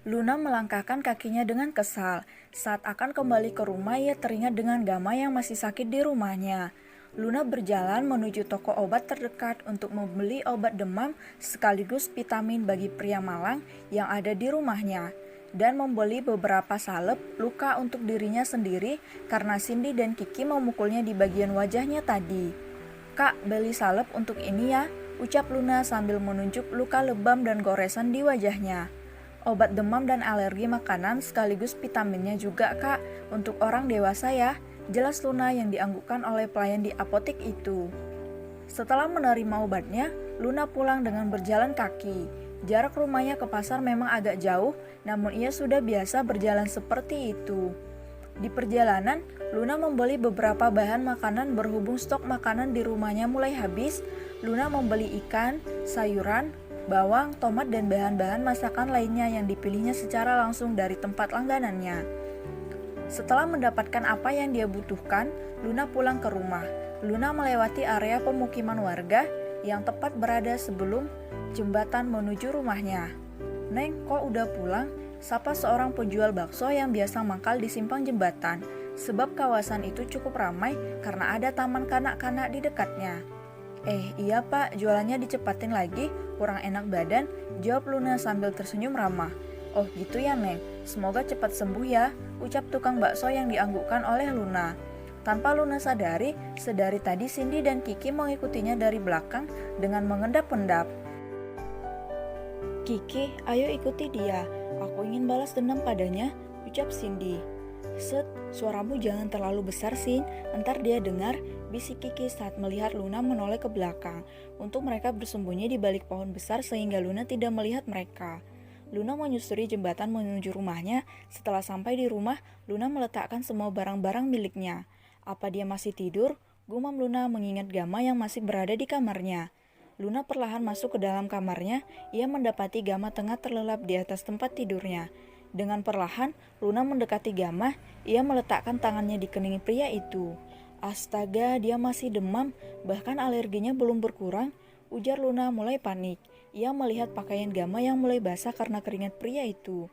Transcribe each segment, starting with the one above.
Luna melangkahkan kakinya dengan kesal. Saat akan kembali ke rumah, ia teringat dengan Gama yang masih sakit di rumahnya. Luna berjalan menuju toko obat terdekat untuk membeli obat demam sekaligus vitamin bagi pria malang yang ada di rumahnya. Dan membeli beberapa salep luka untuk dirinya sendiri karena Cindy dan Kiki memukulnya di bagian wajahnya tadi. "Kak, beli salep untuk ini ya," ucap Luna sambil menunjuk luka lebam dan goresan di wajahnya. "Obat demam dan alergi makanan sekaligus vitaminnya juga, Kak, untuk orang dewasa ya," jelas Luna yang dianggukkan oleh pelayan di apotek itu. Setelah menerima obatnya, Luna pulang dengan berjalan kaki. Jarak rumahnya ke pasar memang agak jauh, namun ia sudah biasa berjalan seperti itu. Di perjalanan, Luna membeli beberapa bahan makanan berhubung stok makanan di rumahnya mulai habis. Luna membeli ikan, sayuran, bawang, tomat, dan bahan-bahan masakan lainnya yang dipilihnya secara langsung dari tempat langganannya. Setelah mendapatkan apa yang dia butuhkan, Luna pulang ke rumah. Luna melewati area pemukiman warga yang tepat berada sebelum jembatan menuju rumahnya. "Neng, kok udah pulang?" sapa seorang penjual bakso yang biasa mangkal di simpang jembatan, sebab kawasan itu cukup ramai karena ada taman kanak-kanak di dekatnya. Iya Pak, jualannya dicepatin lagi, kurang enak badan," jawab Luna sambil tersenyum ramah. "Oh gitu ya Neng, semoga cepat sembuh ya," ucap tukang bakso yang dianggukkan oleh Luna. Tanpa Luna sadari, sedari tadi Cindy dan Kiki mengikutinya dari belakang dengan mengendap-endap. "Kiki, ayo ikuti dia, aku ingin balas dendam padanya," ucap Cindy. "Set, suaramu jangan terlalu besar Sin, entar dia dengar," bisik Kiki saat melihat Luna menoleh ke belakang. Untuk mereka bersembunyi di balik pohon besar sehingga Luna tidak melihat mereka. Luna menyusuri jembatan menuju rumahnya. Setelah sampai di rumah, Luna meletakkan semua barang-barang miliknya. Apa dia masih tidur? Gumam Luna mengingat Gama yang masih berada di kamarnya. Luna perlahan masuk ke dalam kamarnya. Ia mendapati Gama tengah terlelap di atas tempat tidurnya. Dengan perlahan, Luna mendekati Gama. Ia meletakkan tangannya di kening pria itu. "Astaga, dia masih demam, bahkan alerginya belum berkurang," ujar Luna mulai panik. Ia melihat pakaian Gama yang mulai basah karena keringat pria itu.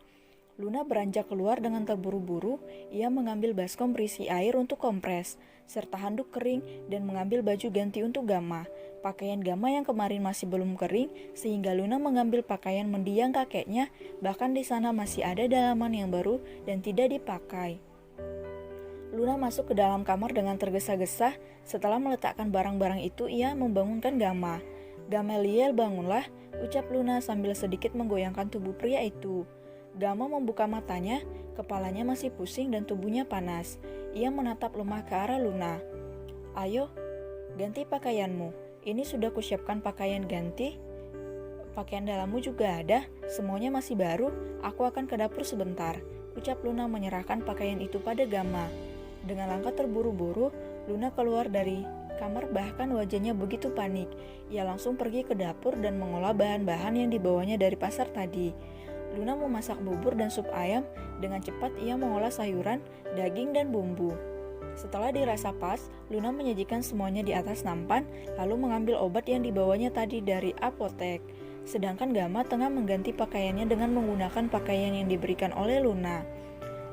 Luna beranjak keluar dengan terburu-buru. Ia mengambil baskom berisi air untuk kompres, serta handuk kering dan mengambil baju ganti untuk Gama. Pakaian Gama yang kemarin masih belum kering, sehingga Luna mengambil pakaian mendiang kakeknya, bahkan di sana masih ada dalaman yang baru dan tidak dipakai. Luna masuk ke dalam kamar dengan tergesa-gesa. Setelah meletakkan barang-barang itu, ia membangunkan Gama. "Gamaliel, bangunlah," ucap Luna sambil sedikit menggoyangkan tubuh pria itu. Gama membuka matanya, kepalanya masih pusing dan tubuhnya panas. Ia menatap lemah ke arah Luna. "Ayo, ganti pakaianmu. Ini sudah kusiapkan pakaian ganti. Pakaian dalammu juga ada, semuanya masih baru. Aku akan ke dapur sebentar," ucap Luna menyerahkan pakaian itu pada Gama. Dengan langkah terburu-buru, Luna keluar dari kamar, bahkan wajahnya begitu panik. Ia langsung pergi ke dapur dan mengolah bahan-bahan yang dibawanya dari pasar tadi. Luna memasak bubur dan sup ayam. Dengan cepat ia mengolah sayuran, daging, dan bumbu. Setelah dirasa pas, Luna menyajikan semuanya di atas nampan, lalu mengambil obat yang dibawanya tadi dari apotek. Sedangkan Gama tengah mengganti pakaiannya dengan menggunakan pakaian yang diberikan oleh Luna.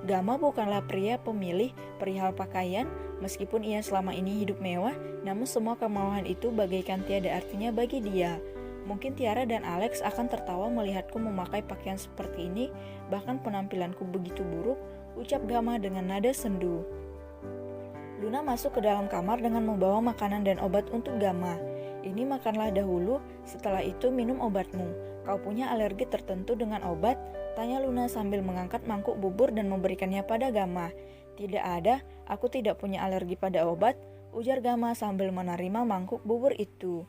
Gama bukanlah pria pemilih perihal pakaian. Meskipun ia selama ini hidup mewah, namun semua kemauan itu bagaikan tiada artinya bagi dia. "Mungkin Tiara dan Alex akan tertawa melihatku memakai pakaian seperti ini, bahkan penampilanku begitu buruk," ucap Gama dengan nada sendu. Luna masuk ke dalam kamar dengan membawa makanan dan obat untuk Gama. "Ini makanlah dahulu, setelah itu minum obatmu. Kau punya alergi tertentu dengan obat?" tanya Luna sambil mengangkat mangkuk bubur dan memberikannya pada Gama. "Tidak ada, aku tidak punya alergi pada obat," ujar Gama sambil menerima mangkuk bubur itu.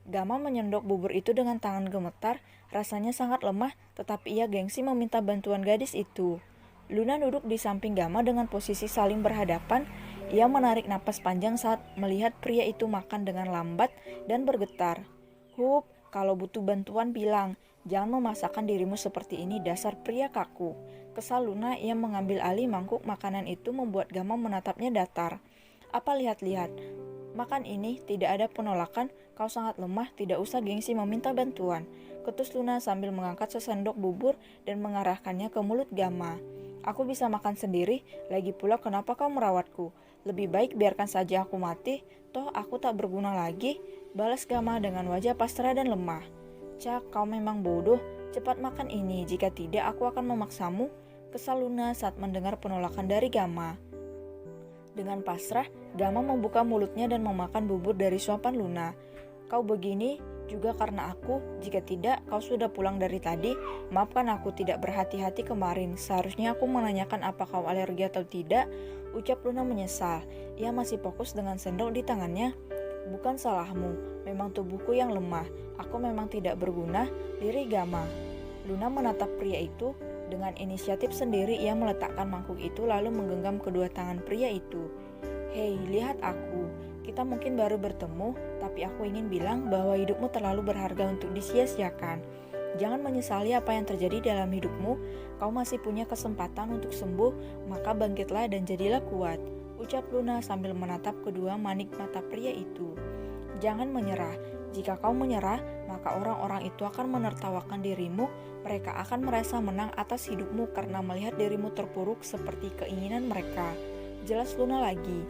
Gama menyendok bubur itu dengan tangan gemetar. Rasanya sangat lemah, tetapi ia gengsi meminta bantuan gadis itu. Luna duduk di samping Gama dengan posisi saling berhadapan. Ia menarik napas panjang saat melihat pria itu makan dengan lambat dan bergetar. "Hup, kalau butuh bantuan bilang, jangan memaksakan dirimu seperti ini, dasar pria kaku." Kesal Luna, ia mengambil alih mangkuk makanan itu membuat Gama menatapnya datar. "Apa lihat-lihat? Makan ini, tidak ada penolakan, kau sangat lemah, tidak usah gengsi meminta bantuan. Ketus Luna sambil mengangkat sesendok bubur dan mengarahkannya ke mulut Gama. Aku bisa makan sendiri, lagi pula kenapa kau merawatku? Lebih baik biarkan saja aku mati, toh aku tak berguna lagi, balas Gama dengan wajah pasrah dan lemah. Cak, kau memang bodoh, cepat makan ini, jika tidak aku akan memaksamu. Kesal Luna saat mendengar penolakan dari Gama. Dengan pasrah, Gama membuka mulutnya dan memakan bubur dari suapan Luna. Kau begini juga karena aku, jika tidak kau sudah pulang dari tadi. Maafkan aku tidak berhati-hati kemarin, seharusnya aku menanyakan apa kau alergi atau tidak, ucap Luna menyesal. Ia masih fokus dengan sendok di tangannya. Bukan salahmu, memang tubuhku yang lemah, aku memang tidak berguna, lirih Gama. Luna menatap pria itu. Dengan inisiatif sendiri ia meletakkan mangkuk itu lalu menggenggam kedua tangan pria itu. Hei, lihat aku. Kita mungkin baru bertemu, tapi aku ingin bilang bahwa hidupmu terlalu berharga untuk disia-siakan. Jangan menyesali apa yang terjadi dalam hidupmu. Kau masih punya kesempatan untuk sembuh, maka bangkitlah dan jadilah kuat, ucap Luna sambil menatap kedua manik mata pria itu. Jangan menyerah. Jika kau menyerah, maka orang-orang itu akan menertawakan dirimu. Mereka akan merasa menang atas hidupmu karena melihat dirimu terpuruk seperti keinginan mereka. Jelas Luna lagi.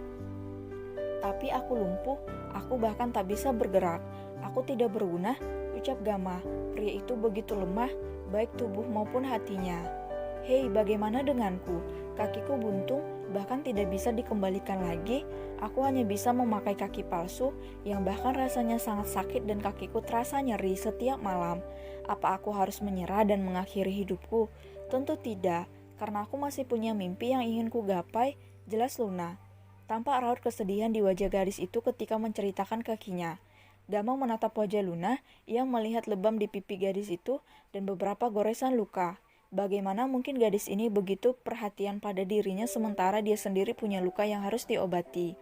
Tapi aku lumpuh, aku bahkan tak bisa bergerak. Aku tidak berguna, ucap Gama. Pria itu begitu lemah, baik tubuh maupun hatinya. Hei, bagaimana denganku? Kakiku buntung, bahkan tidak bisa dikembalikan lagi. Aku hanya bisa memakai kaki palsu yang bahkan rasanya sangat sakit dan kakiku terasa nyeri setiap malam. Apa aku harus menyerah dan mengakhiri hidupku? Tentu tidak, karena aku masih punya mimpi yang ingin ku gapai, jelas Luna. Tampak raut kesedihan di wajah gadis itu ketika menceritakan kakinya. Gama menatap wajah Luna, ia melihat lebam di pipi gadis itu dan beberapa goresan luka. Bagaimana mungkin gadis ini begitu perhatian pada dirinya sementara dia sendiri punya luka yang harus diobati.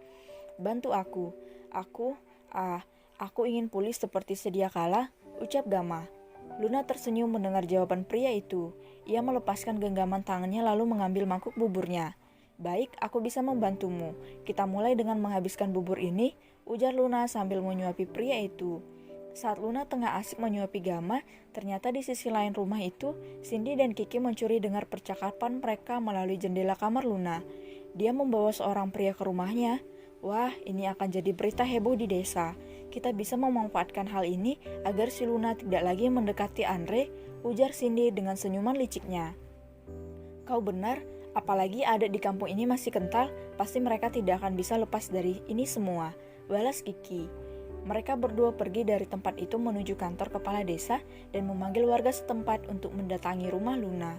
Bantu aku. Aku ingin pulih seperti sedia kala, ucap Gama. Luna tersenyum mendengar jawaban pria itu. Ia melepaskan genggaman tangannya lalu mengambil mangkuk buburnya. Baik, aku bisa membantumu. Kita mulai dengan menghabiskan bubur ini, ujar Luna sambil menyuapi pria itu. Saat Luna tengah asik menyuapi Gama, ternyata di sisi lain rumah itu, Cindy dan Kiki mencuri dengar percakapan mereka melalui jendela kamar Luna. Dia membawa seorang pria ke rumahnya. Wah, ini akan jadi berita heboh di desa. Kita bisa memanfaatkan hal ini agar si Luna tidak lagi mendekati Andre, ujar Cindy dengan senyuman liciknya. Kau benar, apalagi adat di kampung ini masih kental, pasti mereka tidak akan bisa lepas dari ini semua, balas Kiki. Mereka berdua pergi dari tempat itu menuju kantor kepala desa dan memanggil warga setempat untuk mendatangi rumah Luna.